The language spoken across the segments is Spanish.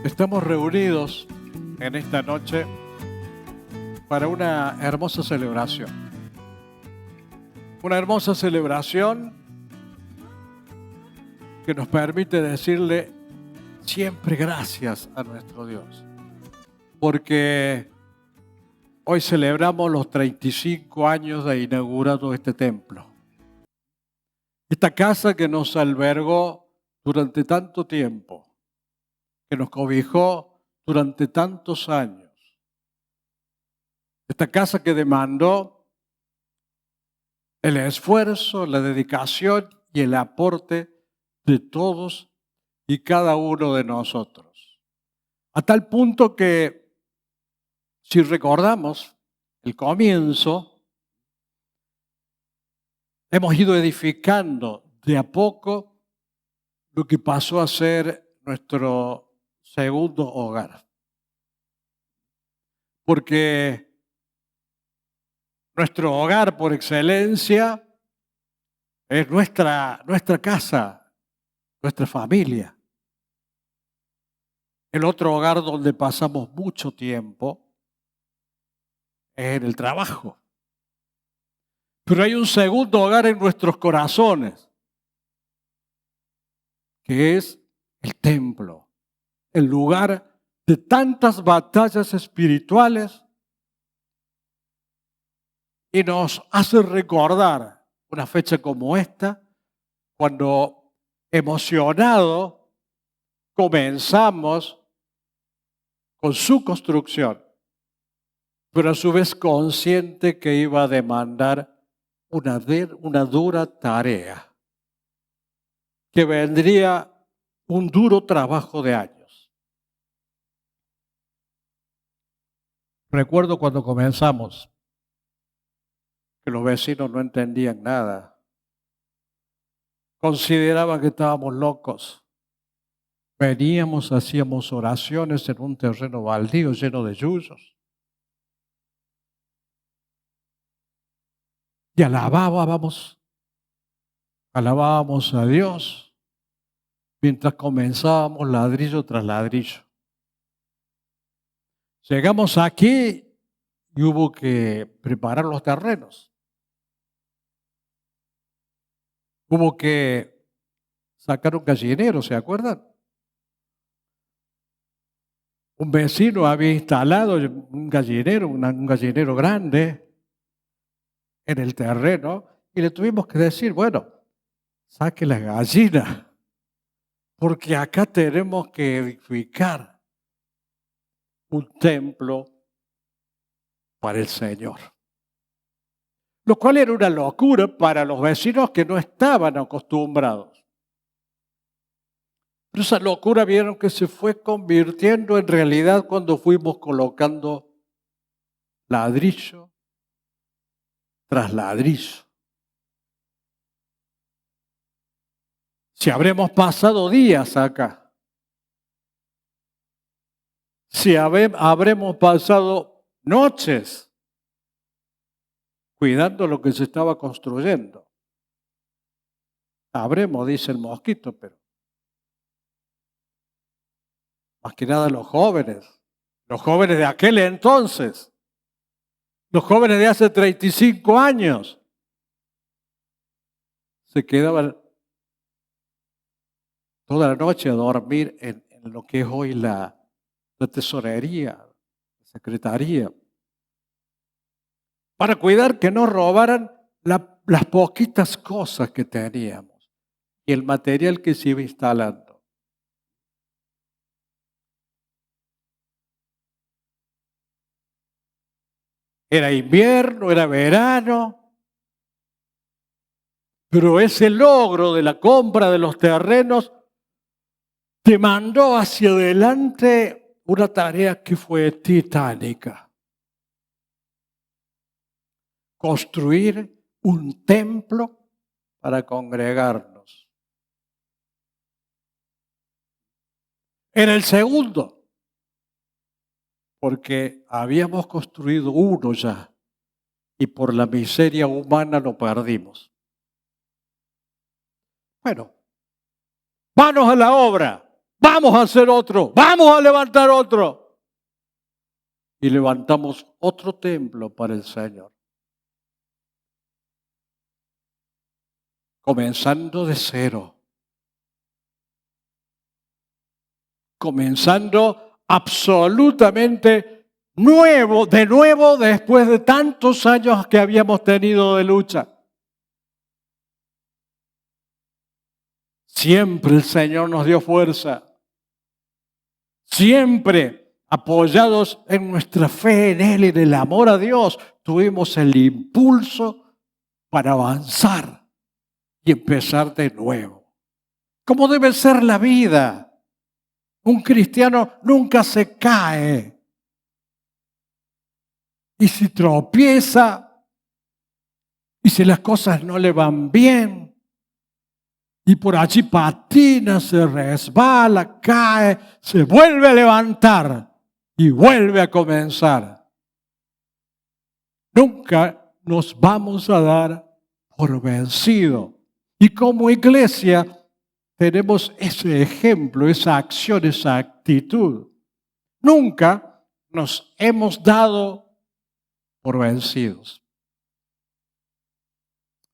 Estamos reunidos en esta noche para una hermosa celebración. Una hermosa celebración que nos permite decirle siempre gracias a nuestro Dios. Porque hoy celebramos los 35 años de inaugurado este templo. Esta casa que nos albergó durante tanto tiempo, que nos cobijó durante tantos años. Esta casa que demandó el esfuerzo, la dedicación y el aporte de todos y cada uno de nosotros. A tal punto que, si recordamos el comienzo, hemos ido edificando de a poco lo que pasó a ser nuestro segundo hogar. Porque nuestro hogar por excelencia es nuestra casa, nuestra familia. El otro hogar donde pasamos mucho tiempo es en el trabajo. Pero hay un segundo hogar en nuestros corazones, que es el templo. El lugar de tantas batallas espirituales y nos hace recordar una fecha como esta, cuando emocionado comenzamos con su construcción, pero a su vez consciente que iba a demandar una dura tarea, que vendría un duro trabajo de años. Recuerdo cuando comenzamos, que los vecinos no entendían nada. Consideraban que estábamos locos. Veníamos, hacíamos oraciones en un terreno baldío lleno de yuyos. Y alabábamos a Dios mientras comenzábamos ladrillo tras ladrillo. Llegamos aquí y hubo que preparar los terrenos. Hubo que sacar un gallinero, ¿se acuerdan? Un vecino había instalado un gallinero grande en el terreno y le tuvimos que decir, bueno, saque la gallina, porque acá tenemos que edificar un templo para el Señor. Lo cual era una locura para los vecinos que no estaban acostumbrados. Pero esa locura vieron que se fue convirtiendo en realidad cuando fuimos colocando ladrillo tras ladrillo. Si habremos pasado días acá, si habremos pasado noches cuidando lo que se estaba construyendo. Habremos, dice el mosquito, pero más que nada los jóvenes de aquel entonces, los jóvenes de hace 35 años, se quedaban toda la noche a dormir en lo que es hoy la tesorería, la secretaría, para cuidar que no robaran las poquitas cosas que teníamos y el material que se iba instalando. Era invierno, era verano, pero ese logro de la compra de los terrenos demandó hacia adelante una tarea que fue titánica. Construir un templo para congregarnos. Era el segundo, porque habíamos construido uno ya y por la miseria humana lo perdimos. Bueno, manos a la obra. Vamos a hacer otro, vamos a levantar otro. Y levantamos otro templo para el Señor. Comenzando de cero. Comenzando absolutamente nuevo, de nuevo después de tantos años que habíamos tenido de lucha. Siempre el Señor nos dio fuerza. Siempre apoyados en nuestra fe en Él y en el amor a Dios, tuvimos el impulso para avanzar y empezar de nuevo. Como debe ser la vida. Un cristiano nunca se cae. Y si tropieza, y si las cosas no le van bien, y por allí patina, se resbala, cae, se vuelve a levantar y vuelve a comenzar. Nunca nos vamos a dar por vencido. Y como iglesia tenemos ese ejemplo, esa acción, esa actitud. Nunca nos hemos dado por vencidos.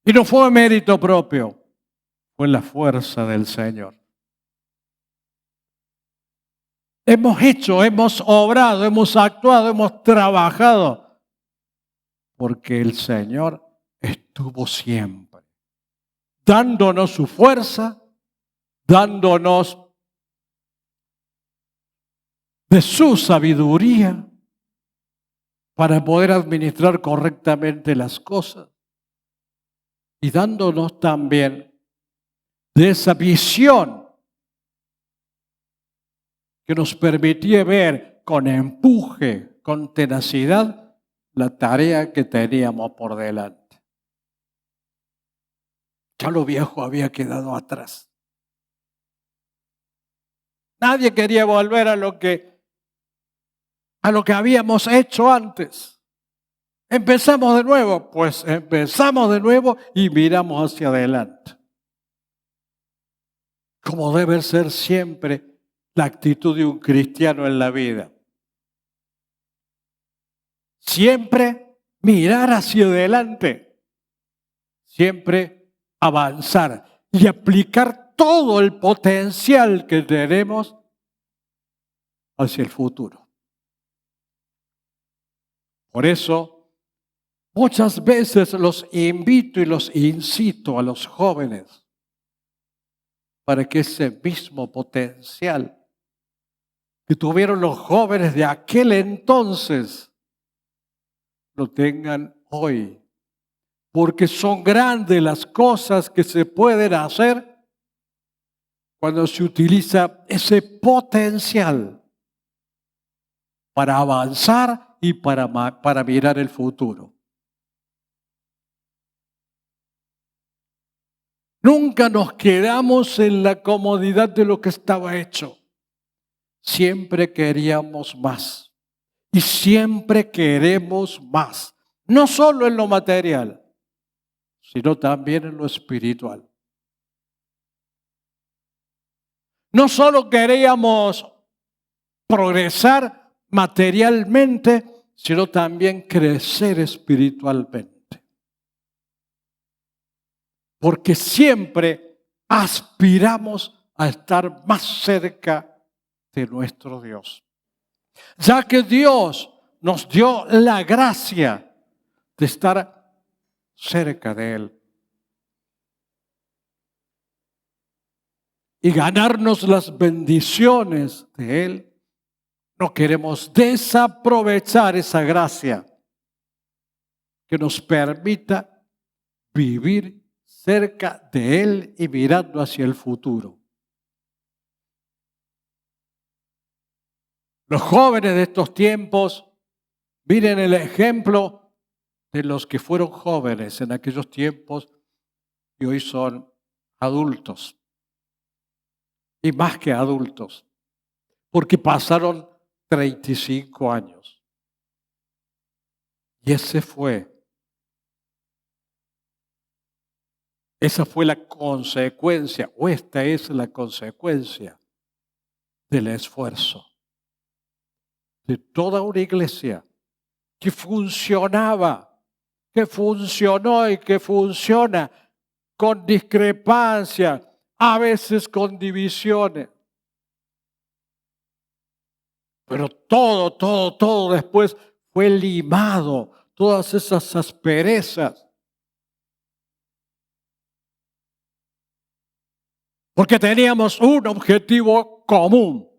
Y no fue mérito propio, fue la fuerza del Señor. Hemos hecho, hemos obrado, hemos actuado, hemos trabajado, porque el Señor estuvo siempre, dándonos su fuerza, dándonos de su sabiduría para poder administrar correctamente las cosas y dándonos también de esa visión que nos permitía ver con empuje, con tenacidad, la tarea que teníamos por delante. Ya lo viejo había quedado atrás. Nadie quería volver a lo que habíamos hecho antes. Empezamos de nuevo, pues empezamos de nuevo y miramos hacia adelante. Como debe ser siempre la actitud de un cristiano en la vida. Siempre mirar hacia adelante, siempre avanzar y aplicar todo el potencial que tenemos hacia el futuro. Por eso, muchas veces los invito y los incito a los jóvenes para que ese mismo potencial que tuvieron los jóvenes de aquel entonces lo tengan hoy. Porque son grandes las cosas que se pueden hacer cuando se utiliza ese potencial para avanzar y para mirar el futuro. Nunca nos quedamos en la comodidad de lo que estaba hecho. Siempre queríamos más. Y siempre queremos más. No solo en lo material, sino también en lo espiritual. No solo queríamos progresar materialmente, sino también crecer espiritualmente. Porque siempre aspiramos a estar más cerca de nuestro Dios. Ya que Dios nos dio la gracia de estar cerca de Él. Y ganarnos las bendiciones de Él, no queremos desaprovechar esa gracia que nos permita vivir cerca de Él y mirando hacia el futuro. Los jóvenes de estos tiempos, miren el ejemplo de los que fueron jóvenes en aquellos tiempos y hoy son adultos. Y más que adultos, porque pasaron 35 años. Y esa fue la consecuencia, o esta es la consecuencia del esfuerzo de toda una iglesia que funcionaba, que funcionó y que funciona con discrepancia, a veces con divisiones. Pero todo después fue limado, todas esas asperezas. Porque teníamos un objetivo común.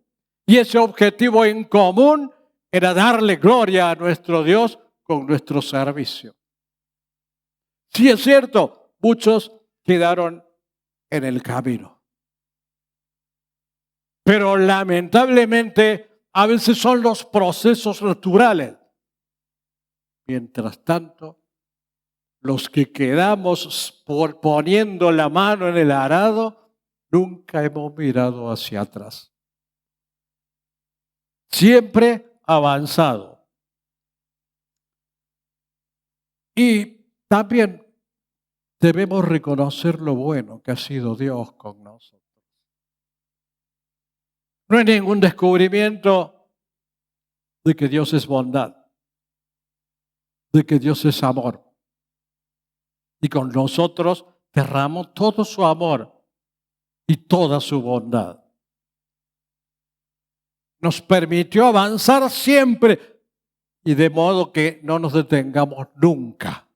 Y ese objetivo en común era darle gloria a nuestro Dios con nuestro servicio. Sí es cierto, muchos quedaron en el camino. Pero lamentablemente a veces son los procesos naturales. Mientras tanto, los que quedamos poniendo la mano en el arado, nunca hemos mirado hacia atrás. Siempre avanzado. Y también debemos reconocer lo bueno que ha sido Dios con nosotros. No hay ningún descubrimiento de que Dios es bondad, de que Dios es amor. Y con nosotros derramó todo su amor y toda su bondad. Nos permitió avanzar siempre y de modo que no nos detengamos nunca,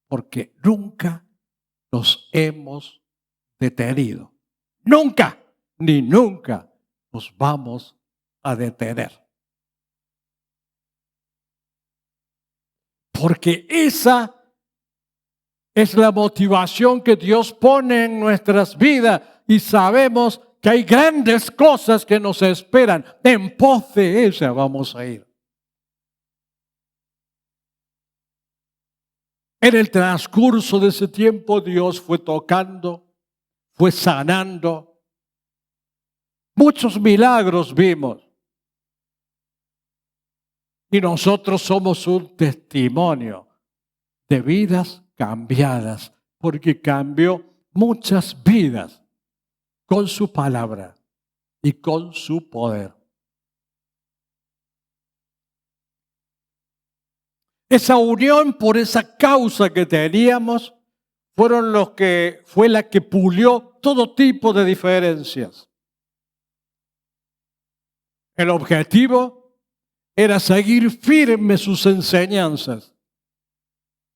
porque nunca nos hemos detenido. Nunca, ni nunca nos vamos a detener. Porque esa es la motivación que Dios pone en nuestras vidas y sabemos que hay grandes cosas que nos esperan. En pos de ella vamos a ir. En el transcurso de ese tiempo Dios fue tocando, fue sanando. Muchos milagros vimos. Y nosotros somos un testimonio de vidas cambiadas, porque cambió muchas vidas con su palabra y con su poder. Esa unión por esa causa que teníamos fue la que pulió todo tipo de diferencias. El objetivo era seguir firmes sus enseñanzas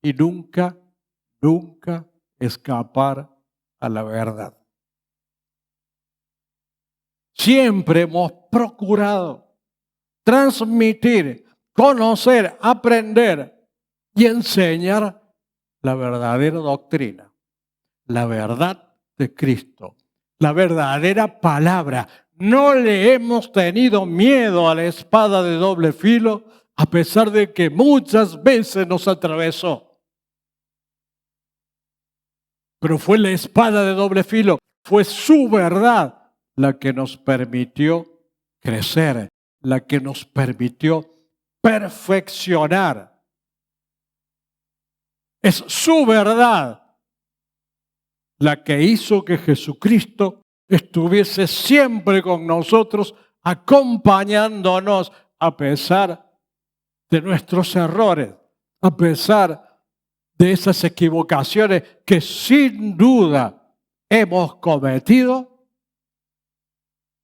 y nunca escapar a la verdad. Siempre hemos procurado transmitir, conocer, aprender y enseñar la verdadera doctrina, la verdad de Cristo, la verdadera palabra. No le hemos tenido miedo a la espada de doble filo, a pesar de que muchas veces nos atravesó. Pero fue la espada de doble filo, fue su verdad la que nos permitió crecer, la que nos permitió perfeccionar. Es su verdad la que hizo que Jesucristo estuviese siempre con nosotros, acompañándonos a pesar de nuestros errores, a pesar de esas equivocaciones que sin duda hemos cometido.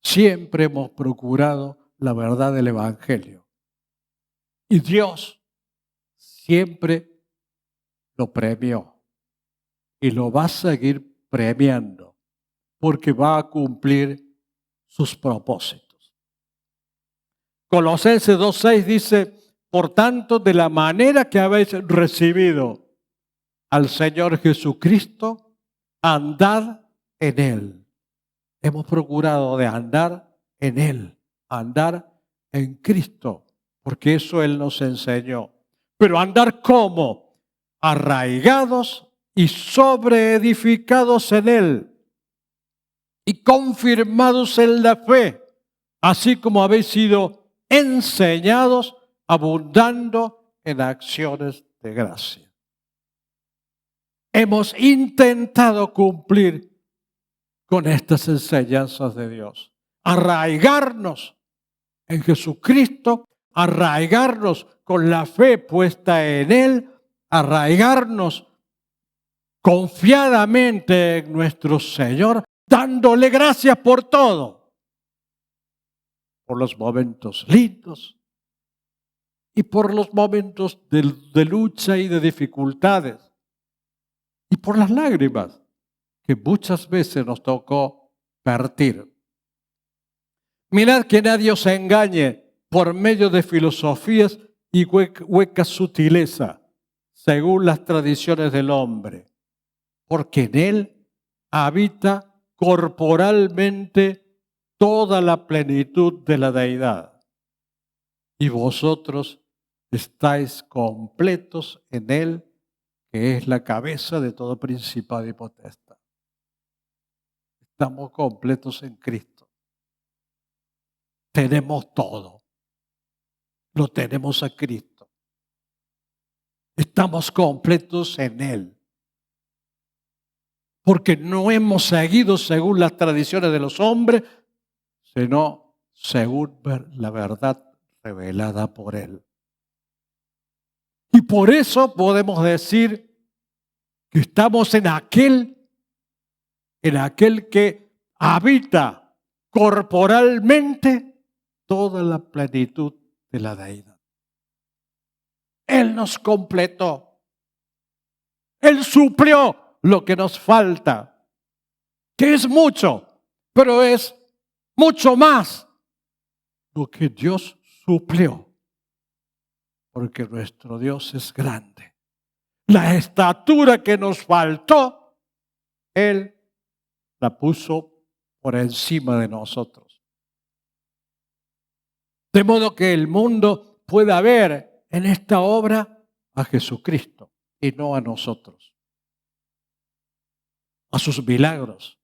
Siempre hemos procurado la verdad del Evangelio. Y Dios siempre lo premió y lo va a seguir premiando porque va a cumplir sus propósitos. Colosenses 2:6 dice, por tanto, de la manera que habéis recibido al Señor Jesucristo, andad en Él. Hemos procurado de andar en Él, andar en Cristo, porque eso Él nos enseñó. Pero andar ¿cómo? Arraigados y sobreedificados en Él y confirmados en la fe, así como habéis sido enseñados, abundando en acciones de gracia. Hemos intentado cumplir con estas enseñanzas de Dios. arraigarnos en Jesucristo, arraigarnos con la fe puesta en Él, arraigarnos confiadamente en nuestro Señor, dándole gracias por todo, por los momentos lindos y por los momentos de lucha y de dificultades y por las lágrimas que muchas veces nos tocó vertir. Mirad que nadie os engañe por medio de filosofías y hueca sutileza, según las tradiciones del hombre, porque en él habita corporalmente toda la plenitud de la deidad. Y vosotros estáis completos en él, que es la cabeza de todo principado y potestad. Estamos completos en Cristo. Tenemos todo. Lo tenemos a Cristo. Estamos completos en Él. Porque no hemos seguido según las tradiciones de los hombres, sino según la verdad revelada por Él. Y por eso podemos decir que estamos en aquel que habita corporalmente toda la plenitud de la deidad. Él nos completó. Él suplió lo que nos falta, que es mucho, pero es mucho más lo que Dios suplió, porque nuestro Dios es grande. La estatura que nos faltó, Él la puso por encima de nosotros. De modo que el mundo pueda ver en esta obra a Jesucristo y no a nosotros. A sus milagros,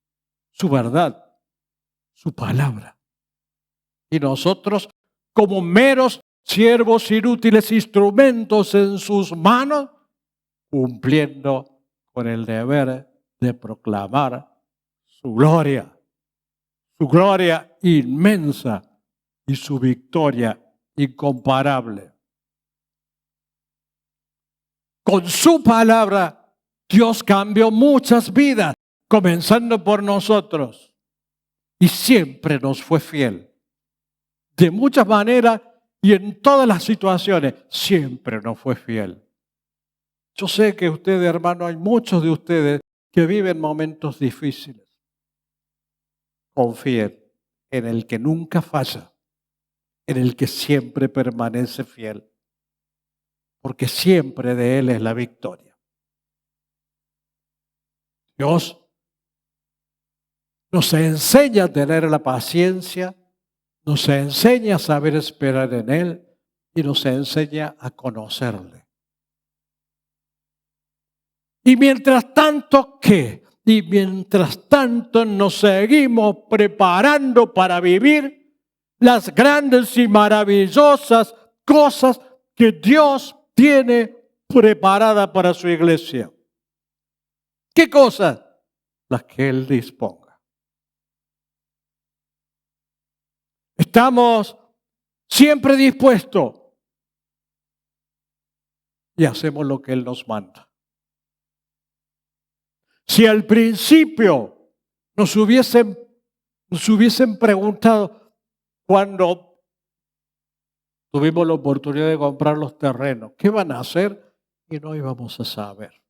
su verdad, su palabra. Y nosotros, como meros siervos inútiles, instrumentos en sus manos, cumpliendo con el deber de proclamar su gloria inmensa y su victoria incomparable. Con su palabra, Dios cambió muchas vidas, comenzando por nosotros, y siempre nos fue fiel. De muchas maneras y en todas las situaciones, siempre nos fue fiel. Yo sé que ustedes, hermanos, hay muchos de ustedes que viven momentos difíciles. Confíen en el que nunca falla, en el que siempre permanece fiel, porque siempre de Él es la victoria. Dios nos enseña a tener la paciencia, nos enseña a saber esperar en Él y nos enseña a conocerle. Y mientras tanto, ¿qué? Y mientras tanto nos seguimos preparando para vivir las grandes y maravillosas cosas que Dios tiene preparadas para su iglesia. ¿Qué cosas? Las que Él disponga. Estamos siempre dispuestos y hacemos lo que Él nos manda. Si al principio nos hubiesen preguntado cuando tuvimos la oportunidad de comprar los terrenos, ¿qué van a hacer? Y no íbamos a saber.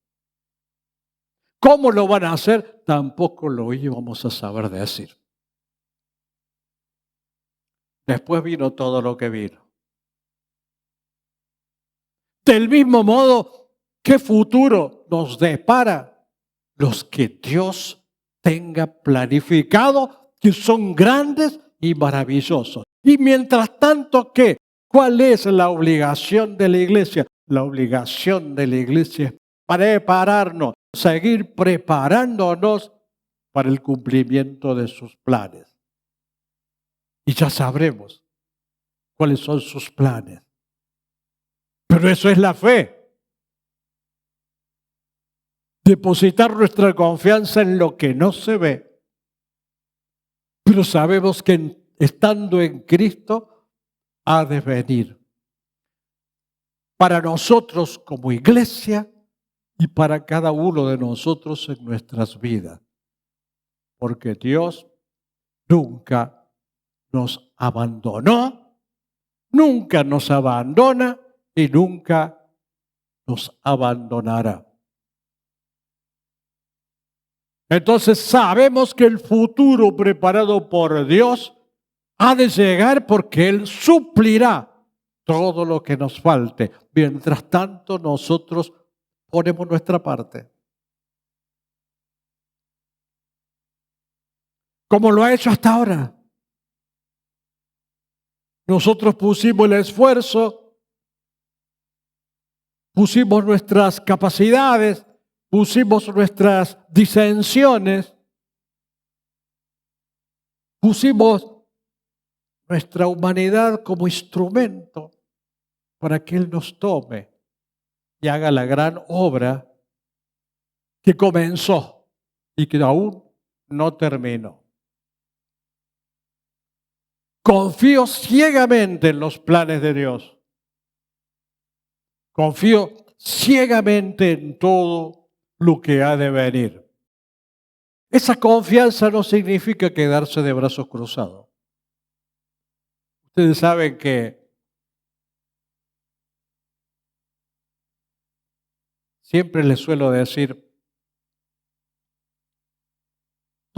¿Cómo lo van a hacer? Tampoco lo íbamos a saber decir. Después vino todo lo que vino. Del mismo modo, ¿qué futuro nos depara? Los que Dios tenga planificado, que son grandes y maravillosos. Y mientras tanto, ¿qué? ¿Cuál es la obligación de la iglesia? La obligación de la iglesia es prepararnos, seguir preparándonos para el cumplimiento de sus planes. Y ya sabremos cuáles son sus planes. Pero eso es la fe. Depositar nuestra confianza en lo que no se ve. Pero sabemos que en estando en Cristo, ha de venir. Para nosotros como iglesia y para cada uno de nosotros en nuestras vidas. Porque Dios nunca nos abandonó, nunca nos abandona y nunca nos abandonará. Entonces sabemos que el futuro preparado por Dios ha de llegar porque Él suplirá todo lo que nos falte. Mientras tanto, nosotros ponemos nuestra parte. Como lo ha hecho hasta ahora. Nosotros pusimos el esfuerzo, pusimos nuestras capacidades, pusimos nuestras disensiones, pusimos nuestra humanidad como instrumento para que Él nos tome y haga la gran obra que comenzó y que aún no terminó. Confío ciegamente en los planes de Dios. Confío ciegamente en todo lo que ha de venir. Esa confianza no significa quedarse de brazos cruzados. Ustedes saben que siempre les suelo decir,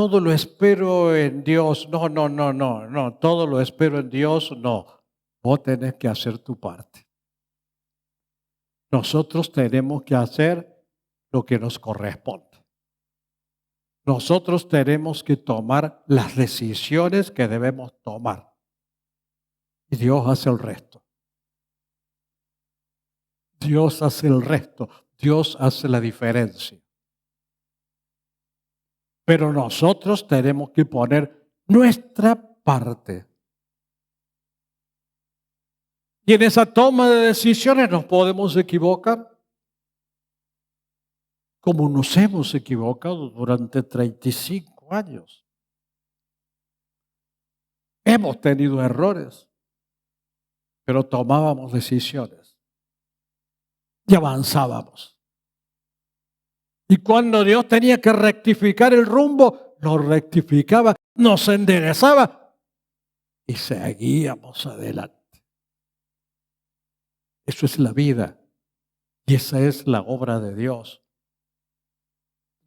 todo lo espero en Dios. No, todo lo espero en Dios, no. Vos tenés que hacer tu parte. Nosotros tenemos que hacer lo que nos corresponde. Nosotros tenemos que tomar las decisiones que debemos tomar. Y Dios hace el resto. Dios hace el resto. Dios hace la diferencia. Pero nosotros tenemos que poner nuestra parte. Y en esa toma de decisiones nos podemos equivocar, como nos hemos equivocado durante 35 años. Hemos tenido errores, pero tomábamos decisiones y avanzábamos. Y cuando Dios tenía que rectificar el rumbo, lo rectificaba, nos enderezaba y seguíamos adelante. Eso es la vida y esa es la obra de Dios.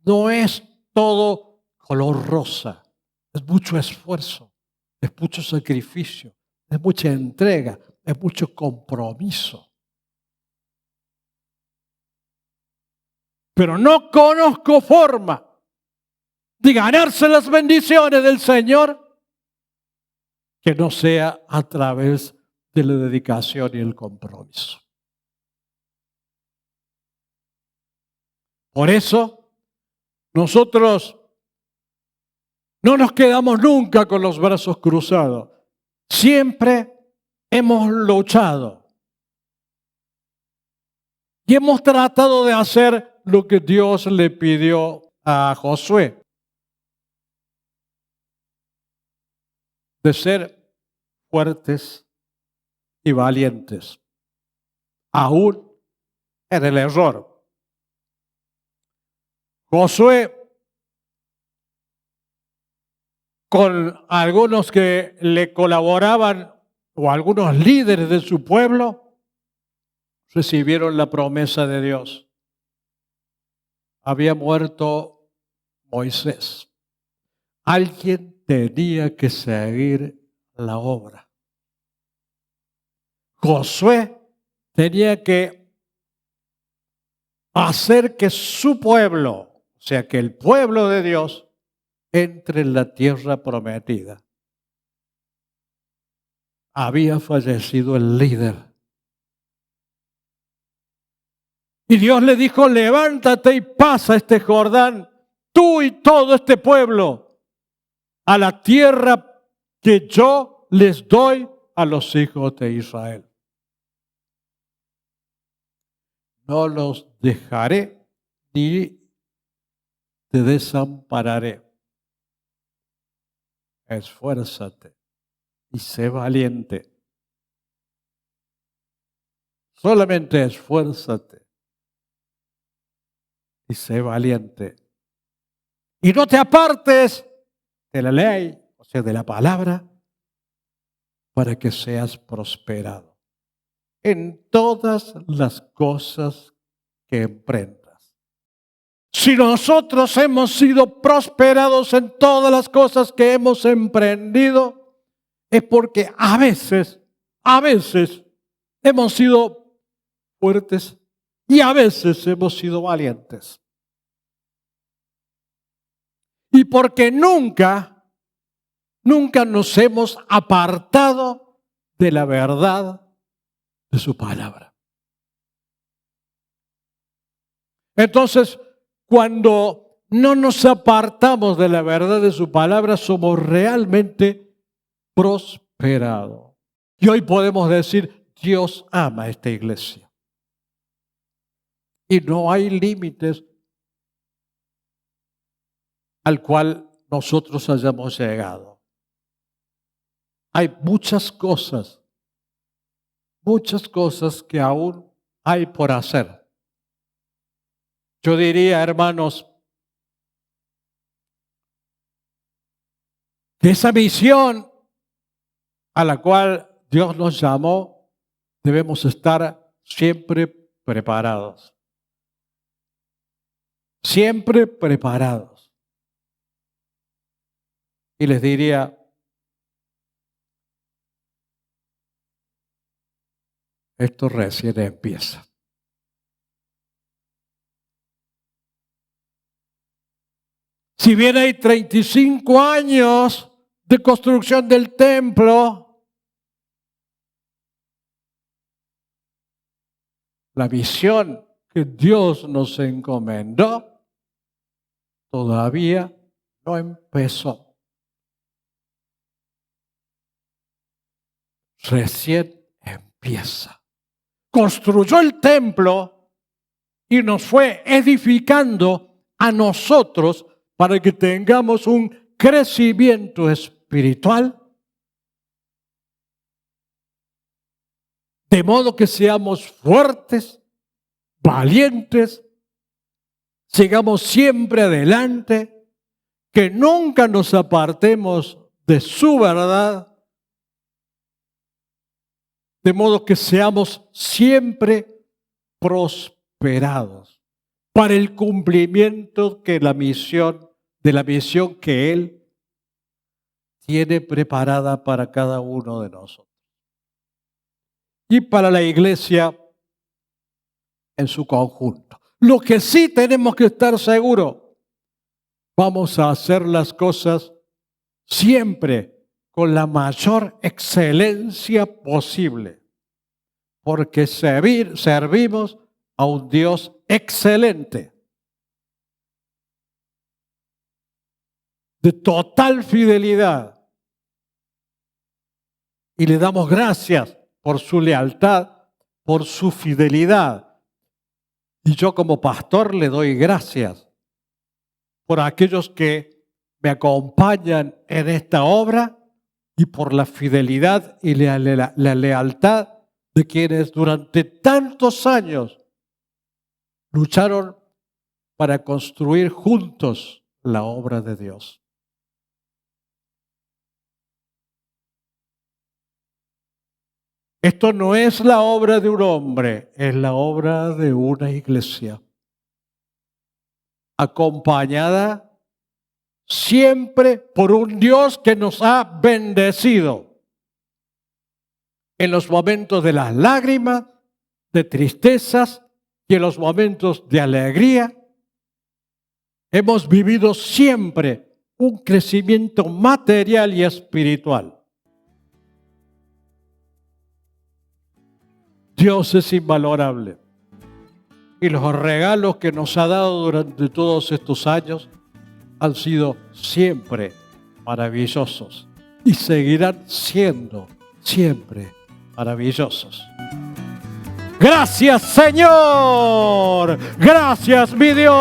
No es todo color rosa, es mucho esfuerzo, es mucho sacrificio, es mucha entrega, es mucho compromiso. Pero no conozco forma de ganarse las bendiciones del Señor que no sea a través de la dedicación y el compromiso. Por eso, nosotros no nos quedamos nunca con los brazos cruzados. Siempre hemos luchado y hemos tratado de hacer lo que Dios le pidió a Josué, de ser fuertes y valientes, aún en el error. Josué, con algunos que le colaboraban o algunos líderes de su pueblo, recibieron la promesa de Dios. Había muerto Moisés. Alguien tenía que seguir la obra. Josué tenía que hacer que su pueblo, o sea, que el pueblo de Dios, entre en la tierra prometida. Había fallecido el líder. Y Dios le dijo, levántate y pasa este Jordán, tú y todo este pueblo, a la tierra que yo les doy a los hijos de Israel. No los dejaré ni te desampararé. Esfuérzate y sé valiente. Solamente esfuérzate y sé valiente. Y no te apartes de la ley, o sea, de la palabra, para que seas prosperado en todas las cosas que emprendas. Si nosotros hemos sido prosperados en todas las cosas que hemos emprendido, es porque a veces hemos sido fuertes y a veces hemos sido valientes. Y porque nunca nos hemos apartado de la verdad de su palabra. Entonces, cuando no nos apartamos de la verdad de su palabra, somos realmente prosperados. Y hoy podemos decir, Dios ama a esta iglesia. Y no hay límites al cual nosotros hayamos llegado. Hay muchas cosas que aún hay por hacer. Yo diría, hermanos, que esa misión a la cual Dios nos llamó, debemos estar siempre preparados. Siempre preparados. Y les diría, esto recién empieza. Si bien hay 35 años de construcción del templo, la misión que Dios nos encomendó todavía no empezó. Recién empieza. Construyó el templo y nos fue edificando a nosotros para que tengamos un crecimiento espiritual, de modo que seamos fuertes, valientes, sigamos siempre adelante, que nunca nos apartemos de su verdad, de modo que seamos siempre prosperados para el cumplimiento de la misión que Él tiene preparada para cada uno de nosotros. Y para la iglesia en su conjunto. Lo que sí tenemos que estar seguros, vamos a hacer las cosas siempre con la mayor excelencia posible, porque servimos a un Dios excelente, de total fidelidad, y le damos gracias por su lealtad, por su fidelidad. Y yo como pastor le doy gracias por aquellos que me acompañan en esta obra y por la fidelidad y la lealtad de quienes durante tantos años lucharon para construir juntos la obra de Dios. Esto no es la obra de un hombre, es la obra de una iglesia, acompañada siempre por un Dios que nos ha bendecido en los momentos de las lágrimas, de tristezas y en los momentos de alegría. Hemos vivido siempre un crecimiento material y espiritual. Dios es invalorable y los regalos que nos ha dado durante todos estos años han sido siempre maravillosos y seguirán siendo siempre maravillosos. Gracias, Señor. Gracias, mi Dios.